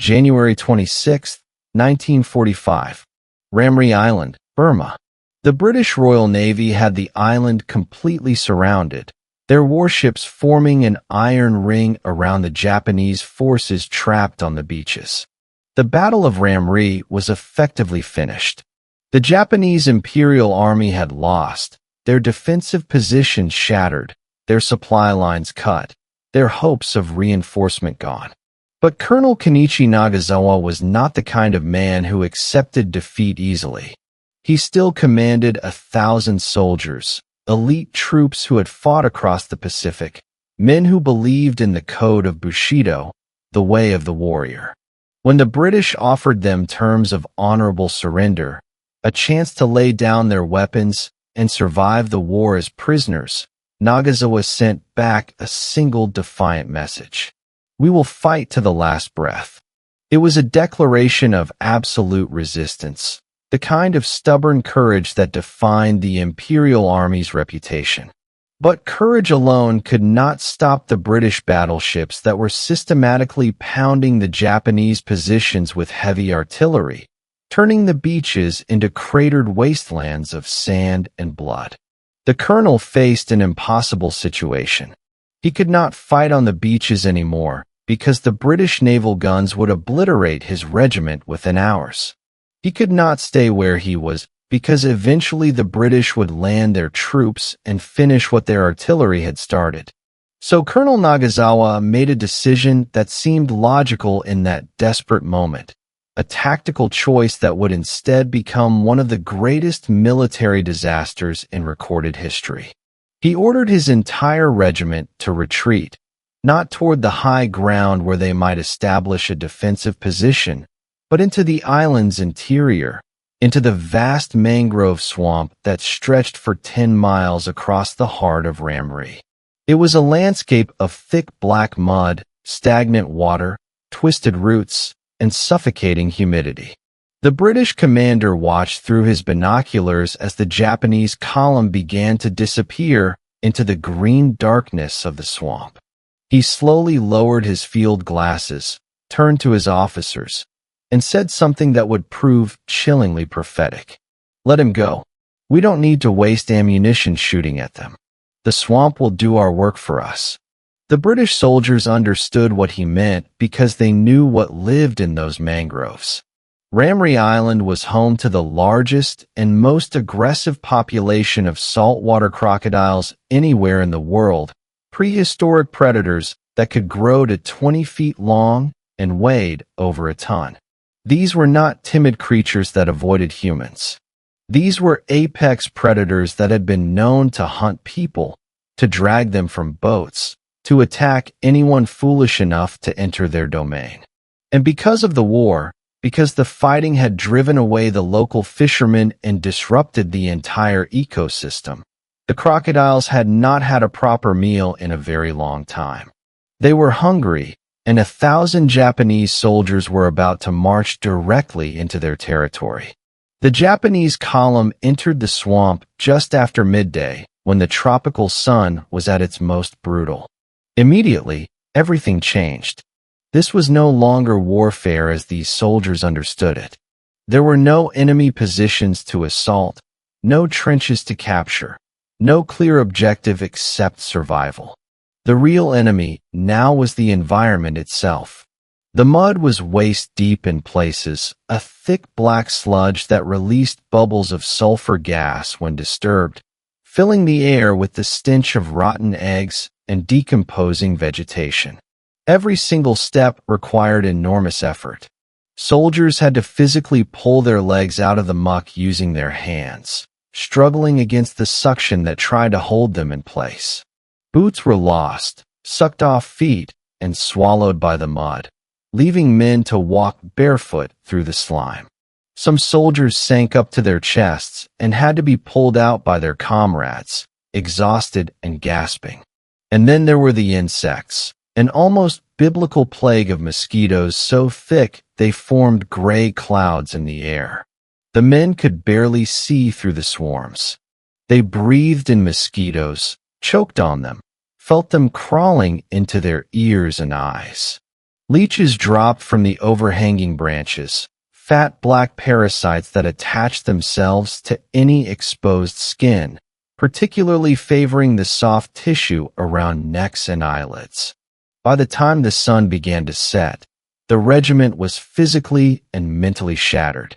January 26, 1945. Ramree Island, Burma. The British Royal Navy had the island completely surrounded, their warships forming an iron ring around the Japanese forces trapped on the beaches. The Battle of Ramree was effectively finished. The Japanese Imperial Army had lost, their defensive positions shattered, their supply lines cut, their hopes of reinforcement gone. But Colonel Konichi Nagazawa was not the kind of man who accepted defeat easily. He still commanded 1,000 soldiers, elite troops who had fought across the Pacific, men who believed in the code of Bushido, the way of the warrior. When the British offered them terms of honorable surrender, a chance to lay down their weapons and survive the war as prisoners, Nagazawa sent back a single defiant message. "We will fight to the last breath." It was a declaration of absolute resistance, the kind of stubborn courage that defined the Imperial Army's reputation. But courage alone could not stop the British battleships that were systematically pounding the Japanese positions with heavy artillery, turning the beaches into cratered wastelands of sand and blood. The colonel faced an impossible situation. He could not fight on the beaches anymore because the British naval guns would obliterate his regiment within hours. He could not stay where he was because eventually the British would land their troops and finish what their artillery had started. So Colonel Nagazawa made a decision that seemed logical in that desperate moment, a tactical choice that would instead become one of the greatest military disasters in recorded history. He ordered his entire regiment to retreat, not toward the high ground where they might establish a defensive position, but into the island's interior, into the vast mangrove swamp that stretched for 10 miles across the heart of Ramree. It was a landscape of thick black mud, stagnant water, twisted roots, and suffocating humidity. The British commander watched through his binoculars as the Japanese column began to disappear into the green darkness of the swamp. He slowly lowered his field glasses, turned to his officers, and said something that would prove chillingly prophetic. "Let him go. We don't need to waste ammunition shooting at them. The swamp will do our work for us." The British soldiers understood what he meant because they knew what lived in those mangroves. Ramree Island was home to the largest and most aggressive population of saltwater crocodiles anywhere in the world, prehistoric predators that could grow to 20 feet long and weighed over a ton. These were not timid creatures that avoided humans. These were apex predators that had been known to hunt people, to drag them from boats, to attack anyone foolish enough to enter their domain. And because of the war, because the fighting had driven away the local fishermen and disrupted the entire ecosystem, the crocodiles had not had a proper meal in a very long time. They were hungry, and 1,000 Japanese soldiers were about to march directly into their territory. The Japanese column entered the swamp just after midday, when the tropical sun was at its most brutal. Immediately, everything changed. This was no longer warfare as these soldiers understood it. There were no enemy positions to assault, no trenches to capture, no clear objective except survival. The real enemy now was the environment itself. The mud was waist-deep in places, a thick black sludge that released bubbles of sulfur gas when disturbed, filling the air with the stench of rotten eggs and decomposing vegetation. Every single step required enormous effort. Soldiers had to physically pull their legs out of the muck using their hands, struggling against the suction that tried to hold them in place. Boots were lost, sucked off feet, and swallowed by the mud, leaving men to walk barefoot through the slime. Some soldiers sank up to their chests and had to be pulled out by their comrades, exhausted and gasping. And then there were the insects, an almost biblical plague of mosquitoes so thick they formed gray clouds in the air. The men could barely see through the swarms. They breathed in mosquitoes, choked on them, felt them crawling into their ears and eyes. Leeches dropped from the overhanging branches, fat black parasites that attached themselves to any exposed skin, particularly favoring the soft tissue around necks and eyelids. By the time the sun began to set, the regiment was physically and mentally shattered.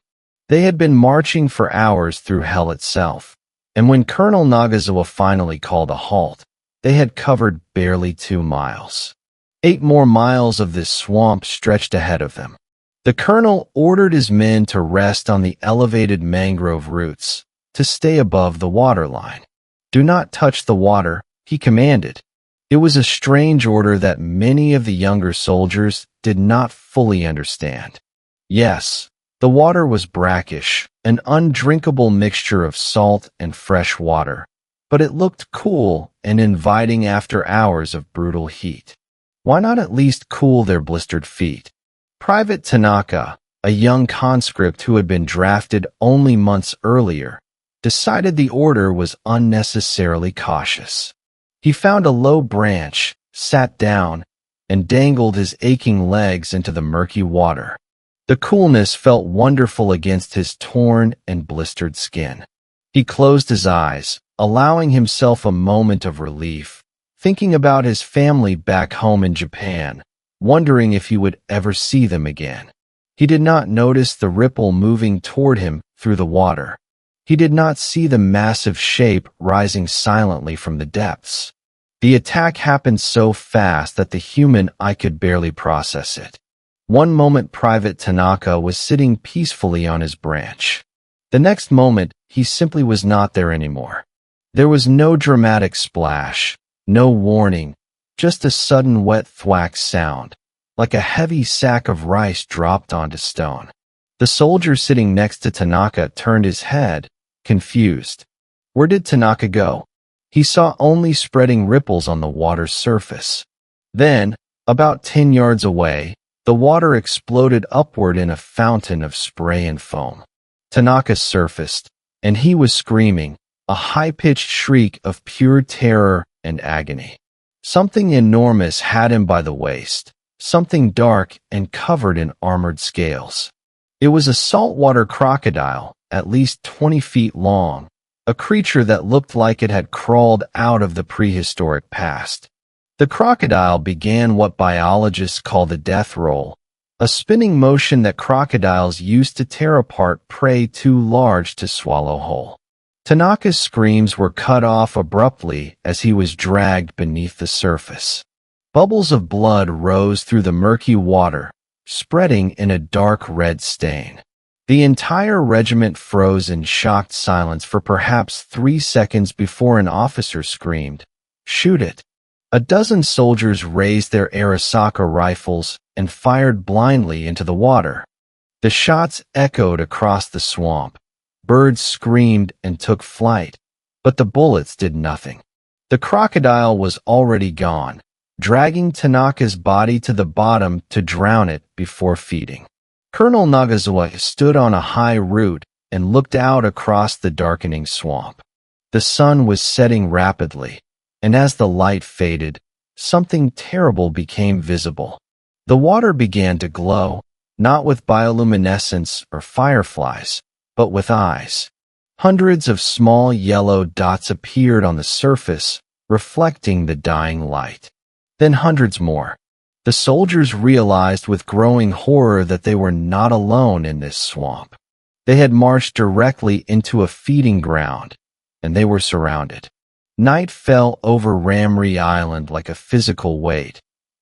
They had been marching for hours through hell itself, and when Colonel Nagazawa finally called a halt, they had covered barely 2 miles. 8 more miles of this swamp stretched ahead of them. The colonel ordered his men to rest on the elevated mangrove roots, to stay above the waterline. "Do not touch the water," he commanded. It was a strange order that many of the younger soldiers did not fully understand. Yes, the water was brackish, an undrinkable mixture of salt and fresh water, but it looked cool and inviting after hours of brutal heat. Why not at least cool their blistered feet? Private Tanaka, a young conscript who had been drafted only months earlier, decided the order was unnecessarily cautious. He found a low branch, sat down, and dangled his aching legs into the murky water. The coolness felt wonderful against his torn and blistered skin. He closed his eyes, allowing himself a moment of relief, thinking about his family back home in Japan, wondering if he would ever see them again. He did not notice the ripple moving toward him through the water. He did not see the massive shape rising silently from the depths. The attack happened so fast that the human eye could barely process it. One moment Private Tanaka was sitting peacefully on his branch. The next moment, he simply was not there anymore. There was no dramatic splash, no warning, just a sudden wet thwack sound, like a heavy sack of rice dropped onto stone. The soldier sitting next to Tanaka turned his head, confused. Where did Tanaka go? He saw only spreading ripples on the water's surface. Then, about 10 yards away, the water exploded upward in a fountain of spray and foam. Tanaka surfaced, and he was screaming, a high-pitched shriek of pure terror and agony. Something enormous had him by the waist, something dark and covered in armored scales. It was a saltwater crocodile, at least 20 feet long, a creature that looked like it had crawled out of the prehistoric past. The crocodile began what biologists call the death roll, a spinning motion that crocodiles use to tear apart prey too large to swallow whole. Tanaka's screams were cut off abruptly as he was dragged beneath the surface. Bubbles of blood rose through the murky water, spreading in a dark red stain. The entire regiment froze in shocked silence for perhaps 3 seconds before an officer screamed, "Shoot it!" A dozen soldiers raised their Arisaka rifles and fired blindly into the water. The shots echoed across the swamp. Birds screamed and took flight, but the bullets did nothing. The crocodile was already gone, dragging Tanaka's body to the bottom to drown it before feeding. Colonel Nagazawa stood on a high root and looked out across the darkening swamp. The sun was setting rapidly, and as the light faded, something terrible became visible. The water began to glow, not with bioluminescence or fireflies, but with eyes. Hundreds of small yellow dots appeared on the surface, reflecting the dying light. Then hundreds more. The soldiers realized with growing horror that they were not alone in this swamp. They had marched directly into a feeding ground, and they were surrounded. Night fell over Ramree Island like a physical weight,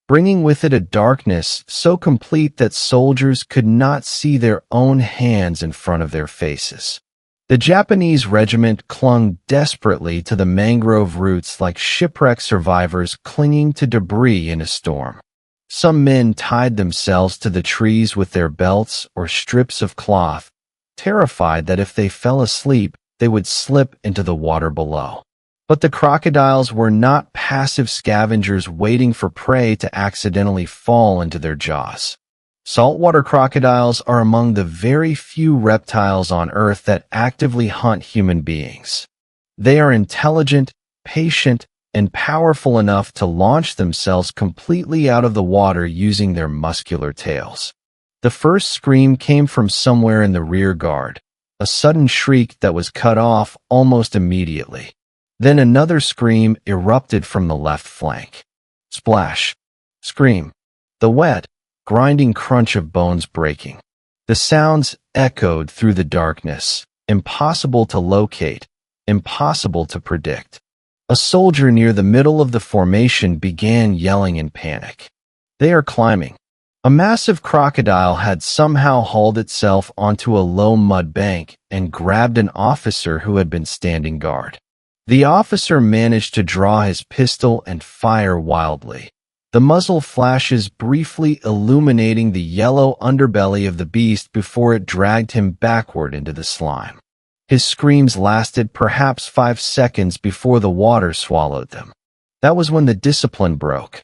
bringing with it a darkness so complete that soldiers could not see their own hands in front of their faces. The Japanese regiment clung desperately to the mangrove roots like shipwreck survivors clinging to debris in a storm. Some men tied themselves to the trees with their belts or strips of cloth, terrified that if they fell asleep, they would slip into the water below. But the crocodiles were not passive scavengers waiting for prey to accidentally fall into their jaws. Saltwater crocodiles are among the very few reptiles on Earth that actively hunt human beings. They are intelligent, patient, and powerful enough to launch themselves completely out of the water using their muscular tails. The first scream came from somewhere in the rear guard, a sudden shriek that was cut off almost immediately. Then another scream erupted from the left flank. Splash. Scream. The wet, grinding crunch of bones breaking. The sounds echoed through the darkness, impossible to locate, impossible to predict. A soldier near the middle of the formation began yelling in panic. They are climbing. A massive crocodile had somehow hauled itself onto a low mud bank and grabbed an officer who had been standing guard. The officer managed to draw his pistol and fire wildly, the muzzle flashes briefly illuminating the yellow underbelly of the beast before it dragged him backward into the slime. His screams lasted perhaps 5 seconds before the water swallowed them. That was when the discipline broke.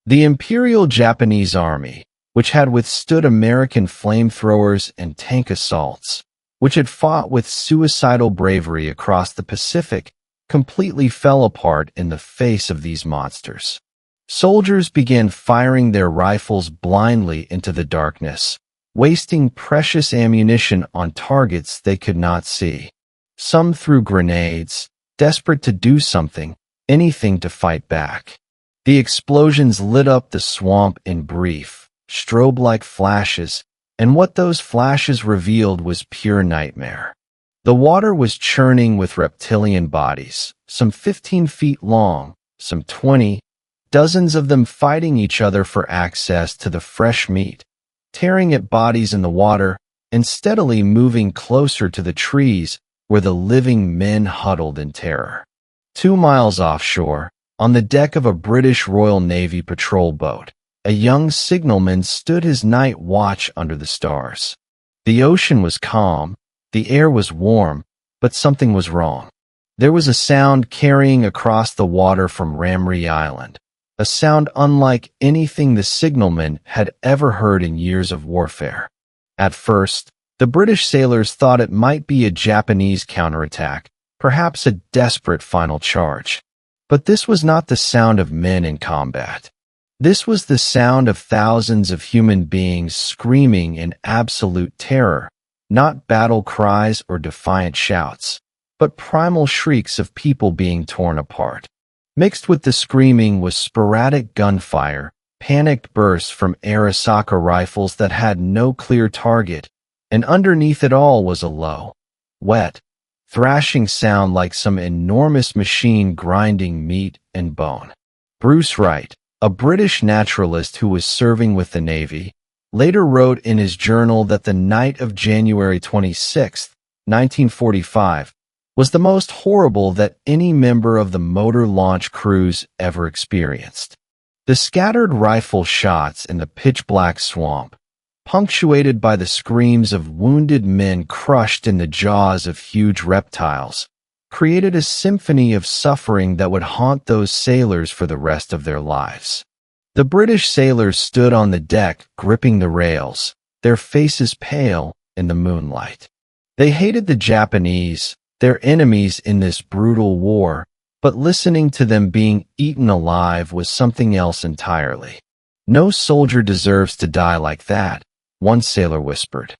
The Imperial Japanese Army, which had withstood American flamethrowers and tank assaults, which had fought with suicidal bravery across the Pacific, completely fell apart in the face of these monsters. Soldiers began firing their rifles blindly into the darkness, wasting precious ammunition on targets they could not see. Some threw grenades, desperate to do something, anything to fight back. The explosions lit up the swamp in brief, strobe-like flashes, and what those flashes revealed was pure nightmare. The water was churning with reptilian bodies, some 15 feet long, some 20, dozens of them fighting each other for access to the fresh meat, tearing at bodies in the water and steadily moving closer to the trees where the living men huddled in terror. 2 miles offshore, on the deck of a British Royal Navy patrol boat, a young signalman stood his night watch under the stars. The ocean was calm, the air was warm, but something was wrong. There was a sound carrying across the water from Ramree Island, a sound unlike anything the signalman had ever heard in years of warfare. At first, the British sailors thought it might be a Japanese counterattack, perhaps a desperate final charge. But this was not the sound of men in combat. This was the sound of thousands of human beings screaming in absolute terror, not battle cries or defiant shouts, but primal shrieks of people being torn apart. Mixed with the screaming was sporadic gunfire, panicked bursts from Arisaka rifles that had no clear target, and underneath it all was a low, wet, thrashing sound like some enormous machine grinding meat and bone. Bruce Wright, a British naturalist who was serving with the Navy, later wrote in his journal that the night of January 26, 1945, was the most horrible that any member of the motor launch crews ever experienced. The scattered rifle shots in the pitch-black swamp, punctuated by the screams of wounded men crushed in the jaws of huge reptiles, created a symphony of suffering that would haunt those sailors for the rest of their lives. The British sailors stood on the deck, gripping the rails, their faces pale in the moonlight. They hated the Japanese, their enemies in this brutal war, but listening to them being eaten alive was something else entirely. "No soldier deserves to die like that," one sailor whispered.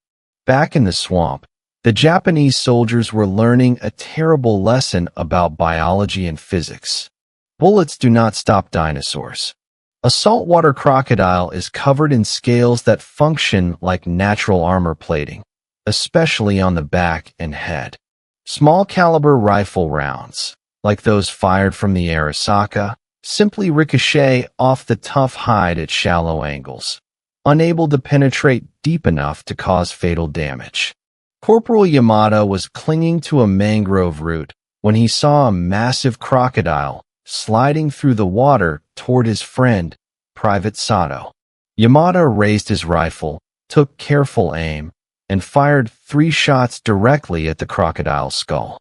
Back in the swamp, the Japanese soldiers were learning a terrible lesson about biology and physics. Bullets do not stop dinosaurs. A saltwater crocodile is covered in scales that function like natural armor plating, especially on the back and head. Small caliber rifle rounds, like those fired from the Arisaka, simply ricochet off the tough hide at shallow angles, unable to penetrate deep enough to cause fatal damage. Corporal Yamada was clinging to a mangrove root when he saw a massive crocodile sliding through the water toward his friend, Private Sato. Yamada raised his rifle, took careful aim, and fired 3 shots directly at the crocodile's skull.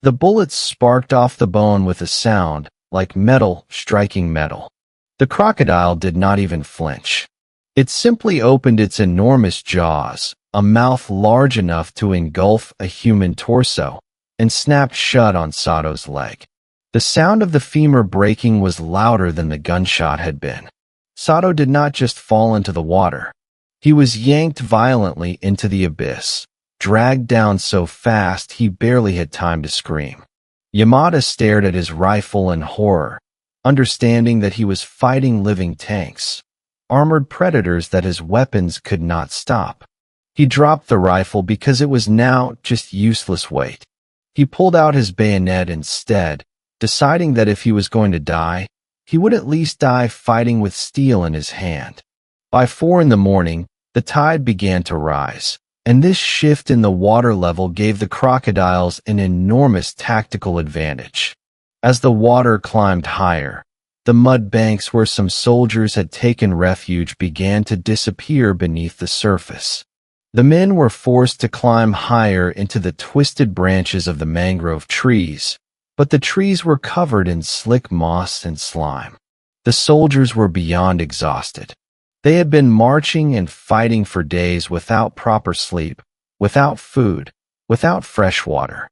The bullets sparked off the bone with a sound like metal striking metal. The crocodile did not even flinch. It simply opened its enormous jaws, a mouth large enough to engulf a human torso, and snapped shut on Sato's leg. The sound of the femur breaking was louder than the gunshot had been. Sato did not just fall into the water. He was yanked violently into the abyss, dragged down so fast he barely had time to scream. Yamada stared at his rifle in horror, understanding that he was fighting living tanks, armored predators that his weapons could not stop. He dropped the rifle because it was now just useless weight. He pulled out his bayonet instead, deciding that if he was going to die, he would at least die fighting with steel in his hand. By 4 in the morning, the tide began to rise, and this shift in the water level gave the crocodiles an enormous tactical advantage. As the water climbed higher, the mud banks where some soldiers had taken refuge began to disappear beneath the surface. The men were forced to climb higher into the twisted branches of the mangrove trees, but the trees were covered in slick moss and slime. The soldiers were beyond exhausted. They had been marching and fighting for days without proper sleep, without food, without fresh water.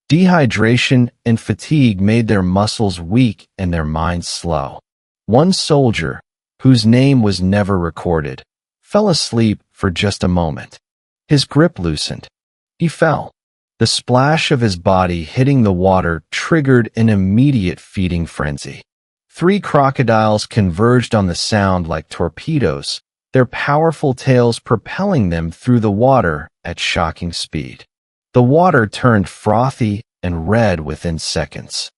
Dehydration and fatigue made their muscles weak and their minds slow. One soldier, whose name was never recorded, fell asleep for just a moment. His grip loosened. He fell. The splash of his body hitting the water triggered an immediate feeding frenzy. 3 crocodiles converged on the sound like torpedoes, their powerful tails propelling them through the water at shocking speed. The water turned frothy and red within seconds.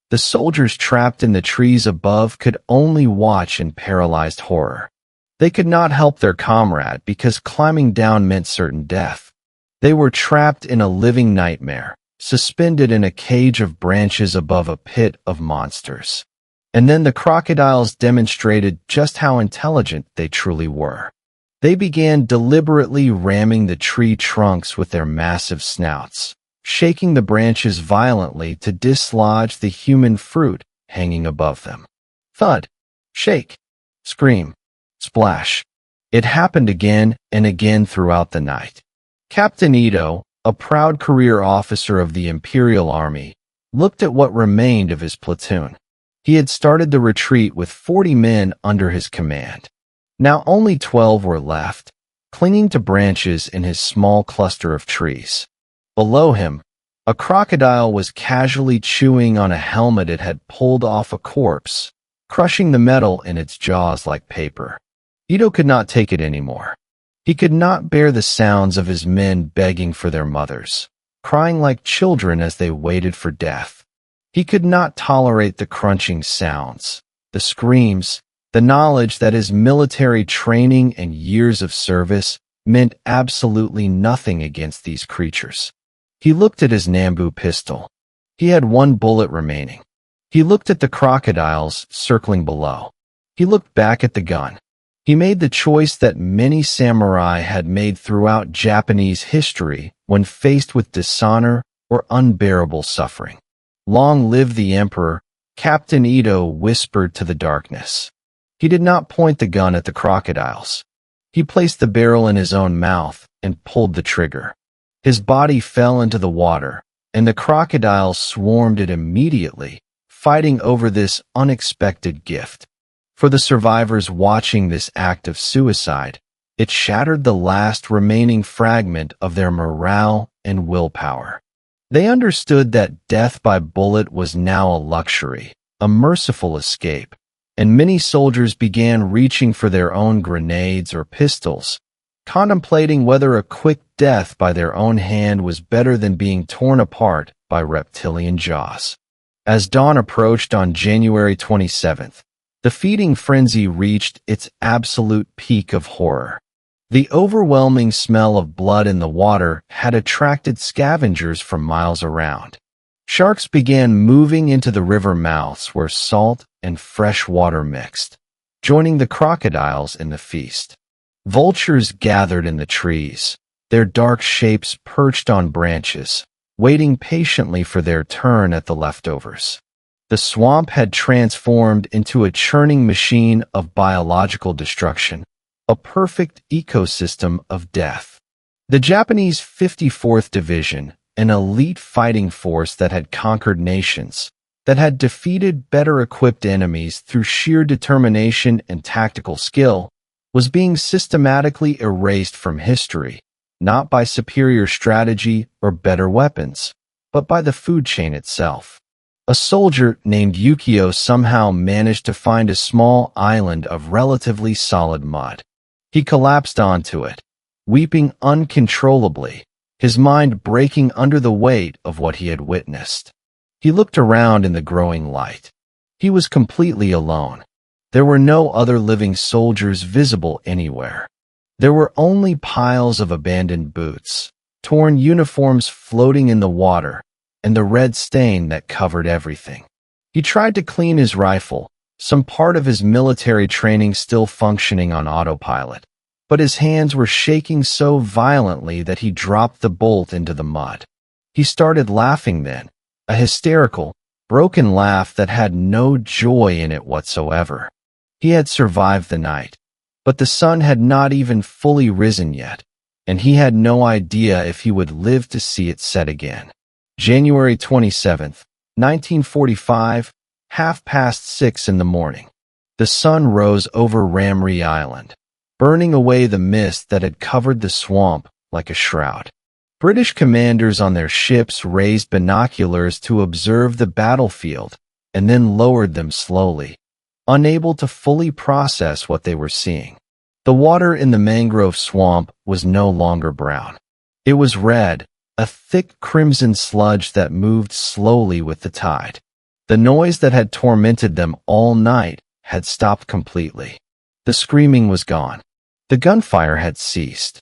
The soldiers trapped in the trees above could only watch in paralyzed horror. They could not help their comrade because climbing down meant certain death. They were trapped in a living nightmare, suspended in a cage of branches above a pit of monsters. And then the crocodiles demonstrated just how intelligent they truly were. They began deliberately ramming the tree trunks with their massive snouts, shaking the branches violently to dislodge the human fruit hanging above them. Thud, shake, scream, splash. It happened again and again throughout the night. Captain Ito, a proud career officer of the Imperial Army, looked at what remained of his platoon. He had started the retreat with 40 men under his command. Now only 12 were left, clinging to branches in his small cluster of trees. Below him, a crocodile was casually chewing on a helmet it had pulled off a corpse, crushing the metal in its jaws like paper. Ito could not take it anymore. He could not bear the sounds of his men begging for their mothers, crying like children as they waited for death. He could not tolerate the crunching sounds, the screams, the knowledge that his military training and years of service meant absolutely nothing against these creatures. He looked at his Nambu pistol. He had 1 bullet remaining. He looked at the crocodiles circling below. He looked back at the gun. He made the choice that many samurai had made throughout Japanese history when faced with dishonor or unbearable suffering. Long live the emperor, Captain Ito whispered to the darkness. He did not point the gun at the crocodiles. He placed the barrel in his own mouth and pulled the trigger. His body fell into the water, and the crocodiles swarmed it immediately, fighting over this unexpected gift. For the survivors watching this act of suicide, it shattered the last remaining fragment of their morale and willpower. They understood that death by bullet was now a luxury, a merciful escape, and many soldiers began reaching for their own grenades or pistols, contemplating whether a quick death by their own hand was better than being torn apart by reptilian jaws. As dawn approached on January 27th, the feeding frenzy reached its absolute peak of horror. The overwhelming smell of blood in the water had attracted scavengers from miles around. Sharks began moving into the river mouths where salt and fresh water mixed, joining the crocodiles in the feast. Vultures gathered in the trees, their dark shapes perched on branches, waiting patiently for their turn at the leftovers. The swamp had transformed into a churning machine of biological destruction, a perfect ecosystem of death. The Japanese 54th Division, an elite fighting force that had conquered nations, that had defeated better-equipped enemies through sheer determination and tactical skill, was being systematically erased from history, not by superior strategy or better weapons, but by the food chain itself. A soldier named Yukio somehow managed to find a small island of relatively solid mud. He collapsed onto it, weeping uncontrollably, his mind breaking under the weight of what he had witnessed. He looked around in the growing light. He was completely alone. There were no other living soldiers visible anywhere. There were only piles of abandoned boots, torn uniforms floating in the water, and the red stain that covered everything. He tried to clean his rifle, some part of his military training still functioning on autopilot, but his hands were shaking so violently that he dropped the bolt into the mud. He started laughing then, a hysterical, broken laugh that had no joy in it whatsoever. He had survived the night, but the sun had not even fully risen yet, and he had no idea if he would live to see it set again. January 27th, 1945, 6:30 in the morning. The sun rose over Ramree Island, burning away the mist that had covered the swamp like a shroud. British commanders on their ships raised binoculars to observe the battlefield and then lowered them slowly, unable to fully process what they were seeing. The water in the mangrove swamp was no longer brown. It was red, a thick crimson sludge that moved slowly with the tide. The noise that had tormented them all night had stopped completely. The screaming was gone. The gunfire had ceased.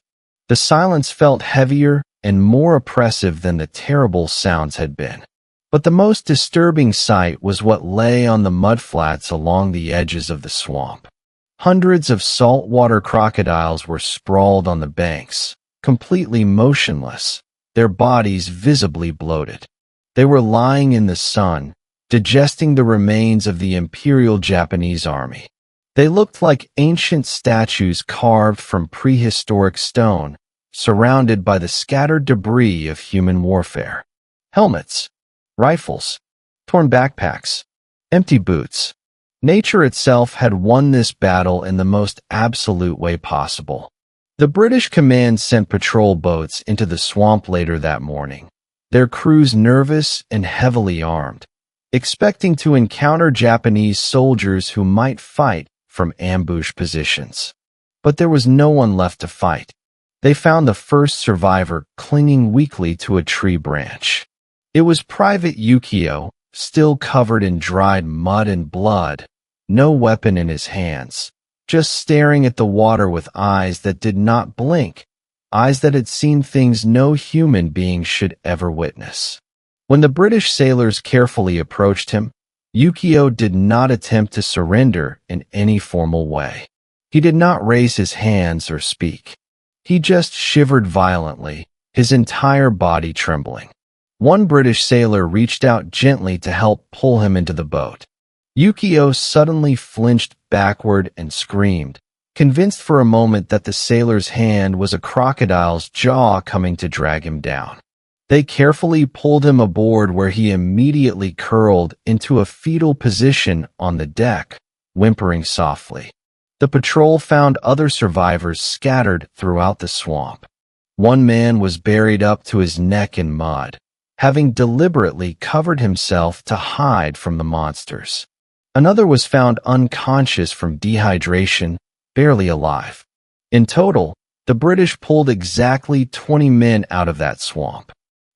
The silence felt heavier and more oppressive than the terrible sounds had been. But the most disturbing sight was what lay on the mudflats along the edges of the swamp. Hundreds of saltwater crocodiles were sprawled on the banks, completely motionless, their bodies visibly bloated. They were lying in the sun, digesting the remains of the Imperial Japanese Army. They looked like ancient statues carved from prehistoric stone, surrounded by the scattered debris of human warfare. Helmets, rifles, torn backpacks, empty boots. Nature itself had won this battle in the most absolute way possible. The British command sent patrol boats into the swamp later that morning, their crews nervous and heavily armed, expecting to encounter Japanese soldiers who might fight from ambush positions. But there was no one left to fight. They found the first survivor clinging weakly to a tree branch. It was Private Yukio, still covered in dried mud and blood, no weapon in his hands, just staring at the water with eyes that did not blink, eyes that had seen things no human being should ever witness. When the British sailors carefully approached him, Yukio did not attempt to surrender in any formal way. He did not raise his hands or speak. He just shivered violently, his entire body trembling. One British sailor reached out gently to help pull him into the boat. Yukio suddenly flinched backward and screamed, convinced for a moment that the sailor's hand was a crocodile's jaw coming to drag him down. They carefully pulled him aboard where he immediately curled into a fetal position on the deck, whimpering softly. The patrol found other survivors scattered throughout the swamp. One man was buried up to his neck in mud, having deliberately covered himself to hide from the monsters. Another was found unconscious from dehydration, barely alive. In total, the British pulled exactly 20 men out of that swamp.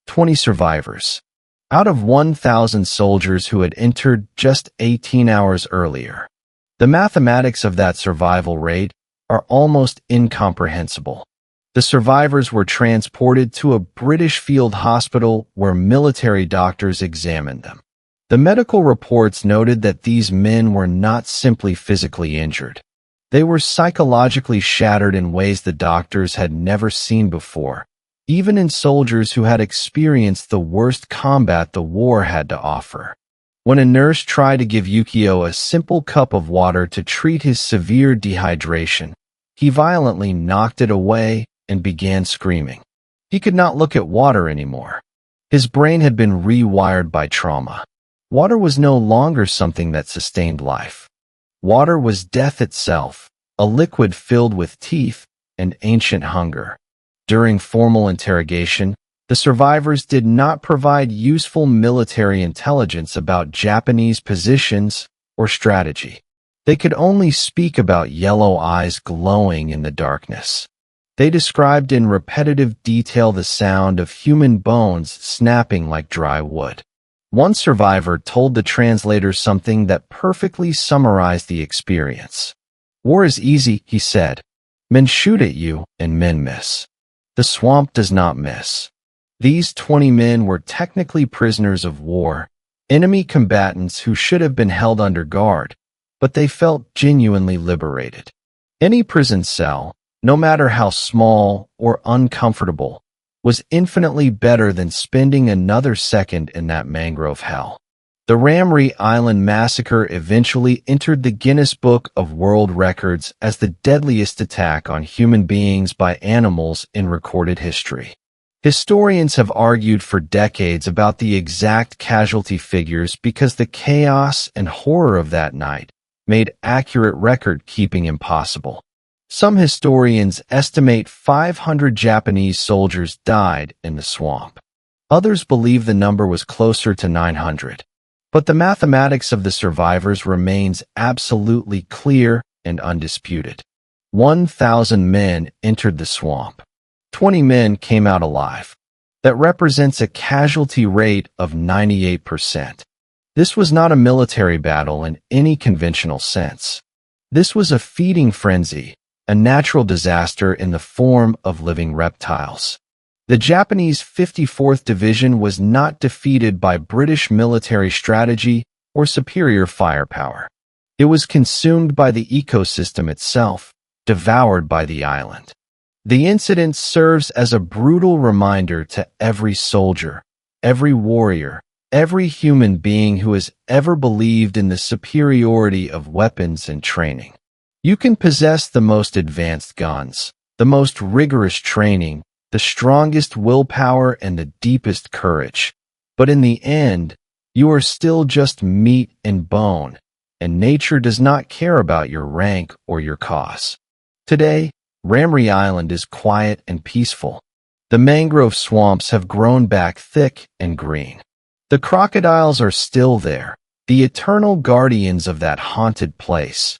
20 survivors, out of 1,000 soldiers who had entered just 18 hours earlier. The mathematics of that survival rate are almost incomprehensible. The survivors were transported to a British field hospital where military doctors examined them. The medical reports noted that these men were not simply physically injured. They were psychologically shattered in ways the doctors had never seen before, even in soldiers who had experienced the worst combat the war had to offer. When a nurse tried to give Yukio a simple cup of water to treat his severe dehydration, he violently knocked it away and began screaming. He could not look at water anymore. His brain had been rewired by trauma. Water was no longer something that sustained life. Water was death itself, a liquid filled with teeth and ancient hunger. During formal interrogation, the survivors did not provide useful military intelligence about Japanese positions or strategy. They could only speak about yellow eyes glowing in the darkness. They described in repetitive detail the sound of human bones snapping like dry wood. One survivor told the translator something that perfectly summarized the experience. "War is easy," he said. "Men shoot at you and men miss. The swamp does not miss." These 20 men were technically prisoners of war, enemy combatants who should have been held under guard, but they felt genuinely liberated. Any prison cell, no matter how small or uncomfortable, was infinitely better than spending another second in that mangrove hell. The Ramree Island massacre eventually entered the Guinness Book of World Records as the deadliest attack on human beings by animals in recorded history. Historians have argued for decades about the exact casualty figures because the chaos and horror of that night made accurate record-keeping impossible. Some historians estimate 500 Japanese soldiers died in the swamp. Others believe the number was closer to 900. But the mathematics of the survivors remains absolutely clear and undisputed. 1,000 men entered the swamp. 20 men came out alive. That represents a casualty rate of 98%. This was not a military battle in any conventional sense. This was a feeding frenzy, a natural disaster in the form of living reptiles. The Japanese 54th Division was not defeated by British military strategy or superior firepower. It was consumed by the ecosystem itself, devoured by the island. The incident serves as a brutal reminder to every soldier, every warrior, every human being who has ever believed in the superiority of weapons and training. You can possess the most advanced guns, the most rigorous training, the strongest willpower, and the deepest courage. But in the end, you are still just meat and bone, and nature does not care about your rank or your cause. Today, Ramree Island is quiet and peaceful. The mangrove swamps have grown back thick and green. The crocodiles are still there, the eternal guardians of that haunted place,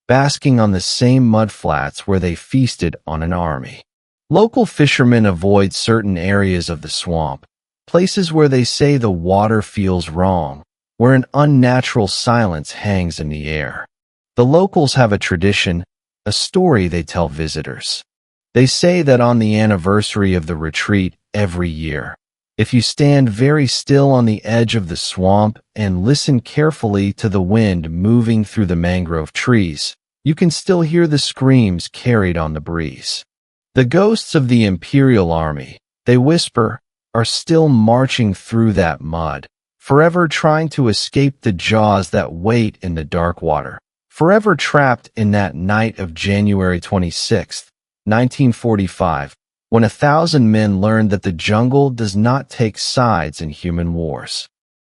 basking on the same mudflats where they feasted on an army. Local fishermen avoid certain areas of the swamp, places where they say the water feels wrong, where an unnatural silence hangs in the air. The locals have a tradition, a story they tell visitors. They say that on the anniversary of the retreat every year, if you stand very still on the edge of the swamp and listen carefully to the wind moving through the mangrove trees, you can still hear the screams carried on the breeze. The ghosts of the Imperial Army, they whisper, are still marching through that mud, forever trying to escape the jaws that wait in the dark water, forever trapped in that night of January 26, 1945, when 1,000 men learned that the jungle does not take sides in human wars.